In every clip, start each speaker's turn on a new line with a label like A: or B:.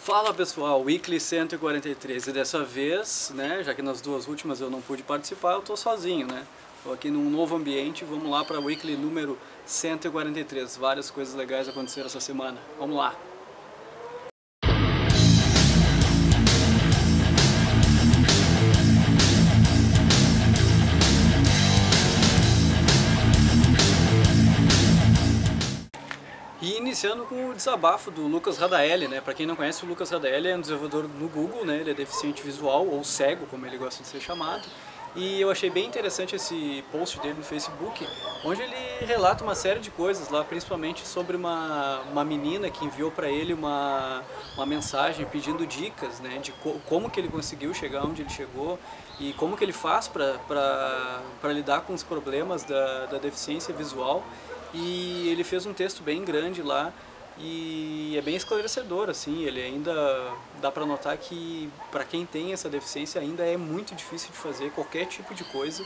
A: Fala pessoal, Weekly 143 e dessa vez, né, já que nas duas últimas eu não pude participar, eu tô sozinho, né? Tô aqui num novo ambiente, vamos lá para Weekly número 143. Várias coisas legais aconteceram essa semana. Vamos lá! E iniciando com o desabafo do Lucas Radaelli, né? Para quem não conhece, o Lucas Radaelli é um desenvolvedor no Google, né? Ele é deficiente visual, ou cego, como ele gosta de ser chamado. E eu achei bem interessante esse post dele no Facebook, onde ele relata uma série de coisas lá, principalmente sobre uma menina que enviou para ele uma mensagem pedindo dicas, né? De como que ele conseguiu chegar onde ele chegou e como que ele faz para lidar com os problemas da deficiência visual. E ele fez um texto bem grande lá e é bem esclarecedor, assim. Ele ainda dá para notar que para quem tem essa deficiência ainda é muito difícil de fazer qualquer tipo de coisa,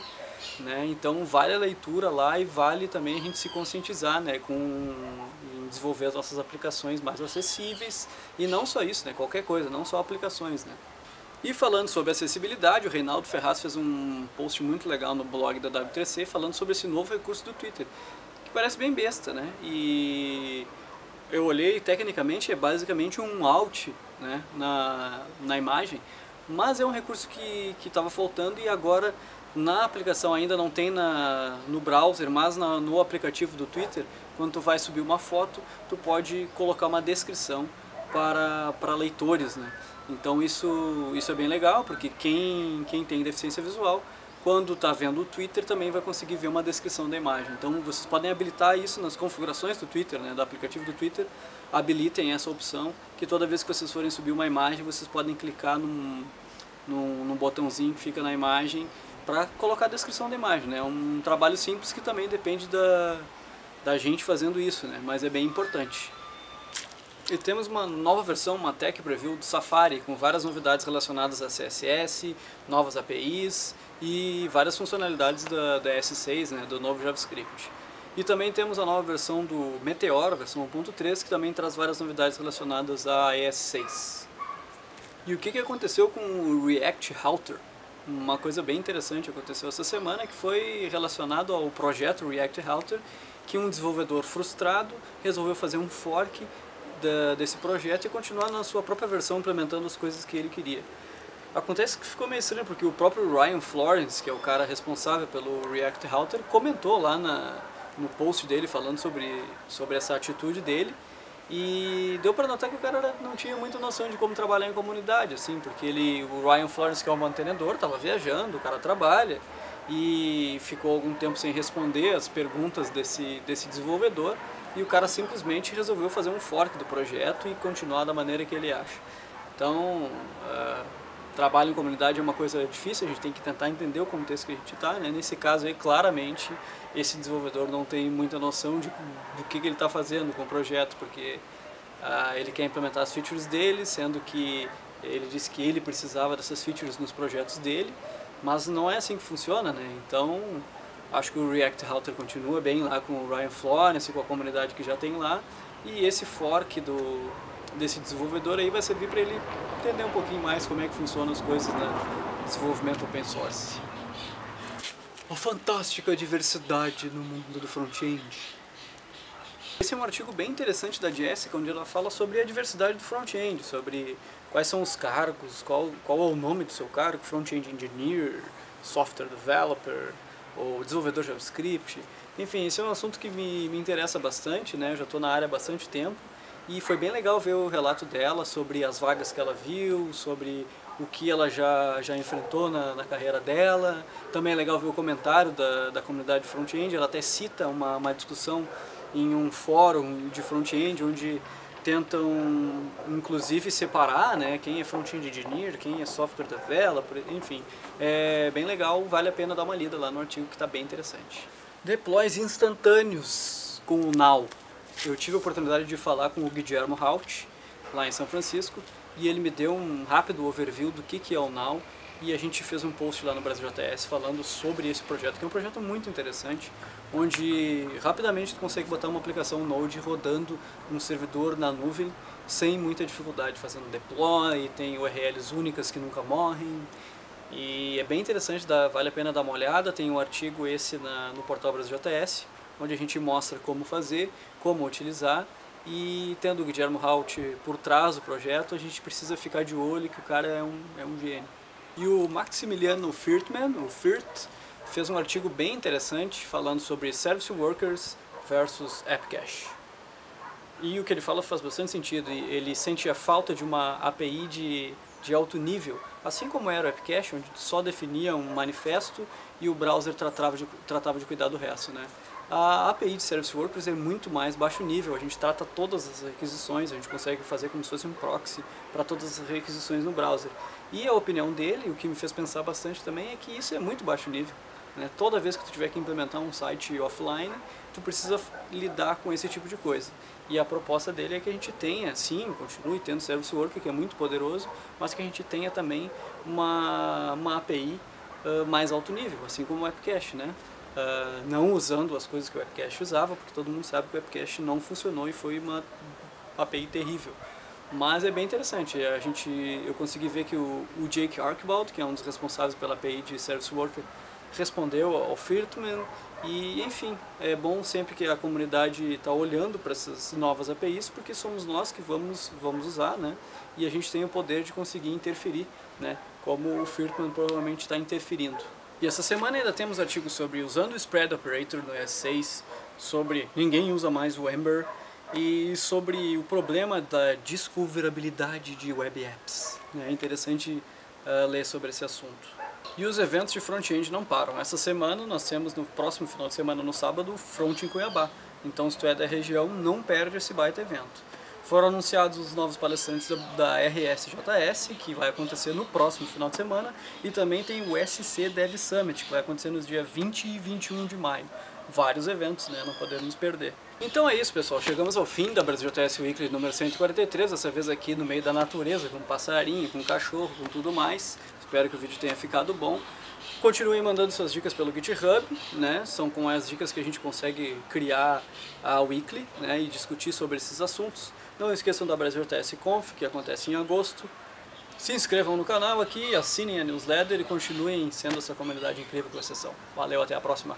A: né? Então vale a leitura lá e vale também a gente se conscientizar, né, em desenvolver as nossas aplicações mais acessíveis e não só isso, né, qualquer coisa, não só aplicações, né? E falando sobre acessibilidade, o Reinaldo Ferraz fez um post muito legal no blog da W3C falando sobre esse novo recurso do Twitter, que parece bem besta, né? E eu olhei, tecnicamente é basicamente um alt, né, na imagem, mas é um recurso que estava faltando e agora na aplicação ainda não tem no browser, mas no aplicativo do Twitter, quando tu vai subir uma foto, tu pode colocar uma descrição para leitores, né? Então isso é bem legal, porque quem tem deficiência visual, quando está vendo o Twitter, também vai conseguir ver uma descrição da imagem. Então vocês podem habilitar isso nas configurações do Twitter, né, do aplicativo do Twitter, habilitem essa opção, que toda vez que vocês forem subir uma imagem, vocês podem clicar num botãozinho que fica na imagem para colocar a descrição da imagem, né? É um trabalho simples que também depende da gente fazendo isso, né, mas é bem importante. E temos uma nova versão, uma tech preview do Safari, com várias novidades relacionadas a CSS, novas APIs e várias funcionalidades da S6, né, do novo JavaScript. E também temos a nova versão do Meteor, a versão 1.3, que também traz várias novidades relacionadas a ES6. E o que aconteceu com o React Router? Uma coisa bem interessante aconteceu essa semana, que foi relacionado ao projeto React Router, que um desenvolvedor frustrado resolveu fazer um fork desse projeto e continuar na sua própria versão implementando as coisas que ele queria. Acontece que ficou meio estranho porque o próprio Ryan Florence, que é o cara responsável pelo React Router, comentou lá no post dele falando sobre essa atitude dele, e deu para notar que o cara não tinha muita noção de como trabalhar em comunidade, assim, porque o Ryan Florence, que é o mantenedor, estava viajando, o cara trabalha, e ficou algum tempo sem responder as perguntas desse desenvolvedor, e o cara simplesmente resolveu fazer um fork do projeto e continuar da maneira que ele acha. Então, trabalho em comunidade é uma coisa difícil, a gente tem que tentar entender o contexto que a gente está, né? Nesse caso aí, claramente, esse desenvolvedor não tem muita noção do que ele está fazendo com o projeto, porque ele quer implementar as features dele, sendo que ele disse que ele precisava dessas features nos projetos dele, mas não é assim que funciona, né? Então, acho que o React Router continua bem lá com o Ryan Florence, com a comunidade que já tem lá, e esse fork desse desenvolvedor aí vai servir para ele entender um pouquinho mais como é que funcionam as coisas no desenvolvimento open source. Uma fantástica diversidade no mundo do front-end. Esse é um artigo bem interessante da Jessica, onde ela fala sobre a diversidade do front-end, sobre quais são os cargos, qual é o nome do seu cargo, front-end engineer, software developer, ou desenvolvedor JavaScript. Enfim, esse é um assunto que me interessa bastante, né? Eu já estou na área há bastante tempo e foi bem legal ver o relato dela sobre as vagas que ela viu, sobre o que ela já enfrentou na carreira dela. Também é legal ver o comentário da comunidade front-end, ela até cita uma discussão em um fórum de front-end onde tentam inclusive separar, né, quem é front-end engineer, quem é software developer, enfim, é bem legal, vale a pena dar uma lida lá no artigo que está bem interessante. Deploys instantâneos com o Now. Eu tive a oportunidade de falar com o Guillermo Haut, lá em São Francisco, e ele me deu um rápido overview do que é o Now, e a gente fez um post lá no Brasil JS falando sobre esse projeto, que é um projeto muito interessante, onde rapidamente tu consegue botar uma aplicação Node rodando um servidor na nuvem sem muita dificuldade, fazendo deploy, tem URLs únicas que nunca morrem. E é bem interessante, vale a pena dar uma olhada. Tem um artigo esse no portal BrasilJS, onde a gente mostra como fazer, como utilizar. E tendo o Guillermo Haut por trás do projeto, a gente precisa ficar de olho que o cara é um gênio. E o Maximiliano Firtman, o Firt, fez um artigo bem interessante falando sobre Service Workers versus AppCache. E o que ele fala faz bastante sentido. Ele sente a falta de uma API de alto nível, assim como era o AppCache, onde só definia um manifesto e o browser tratava de cuidar do resto, né? A API de Service Workers é muito mais baixo nível, a gente trata todas as requisições, a gente consegue fazer como se fosse um proxy para todas as requisições no browser. E a opinião dele, o que me fez pensar bastante também, é que isso é muito baixo nível, né? Toda vez que tu tiver que implementar um site offline, tu precisa lidar com esse tipo de coisa. E a proposta dele é que a gente tenha, sim, continue tendo Service Worker, que é muito poderoso, mas que a gente tenha também uma API mais alto nível, assim como o AppCache, né? Não usando as coisas que o AppCache usava, porque todo mundo sabe que o AppCache não funcionou e foi uma API terrível. Mas é bem interessante, eu consegui ver que o Jake Archibald, que é um dos responsáveis pela API de Service Worker, respondeu ao Firtman. E enfim, é bom sempre que a comunidade está olhando para essas novas APIs, porque somos nós que vamos usar, né? E a gente tem o poder de conseguir interferir, né? Como o Firtman provavelmente está interferindo. E essa semana ainda temos artigos sobre usando o Spread Operator no ES6, sobre ninguém usa mais o Ember, e sobre o problema da discoverabilidade de web apps. É interessante ler sobre esse assunto. E os eventos de front-end não param. Essa semana nós temos, no próximo final de semana, no sábado, o Front em Cuiabá. Então, se tu é da região, não perde esse baita evento. Foram anunciados os novos palestrantes da RSJS, que vai acontecer no próximo final de semana, e também tem o SC Dev Summit, que vai acontecer nos dias 20 e 21 de maio. Vários eventos, né? Não podemos perder. Então é isso, pessoal. Chegamos ao fim da BrasilJS Weekly número 143, dessa vez aqui no meio da natureza, com um passarinho, com um cachorro, com tudo mais. Espero que o vídeo tenha ficado bom. Continuem mandando suas dicas pelo GitHub, né? São com as dicas que a gente consegue criar a Weekly, né? E discutir sobre esses assuntos. Não esqueçam da BrasilJS Conf, que acontece em agosto. Se inscrevam no canal aqui, assinem a newsletter e continuem sendo essa comunidade incrível que vocês são. Valeu, até a próxima!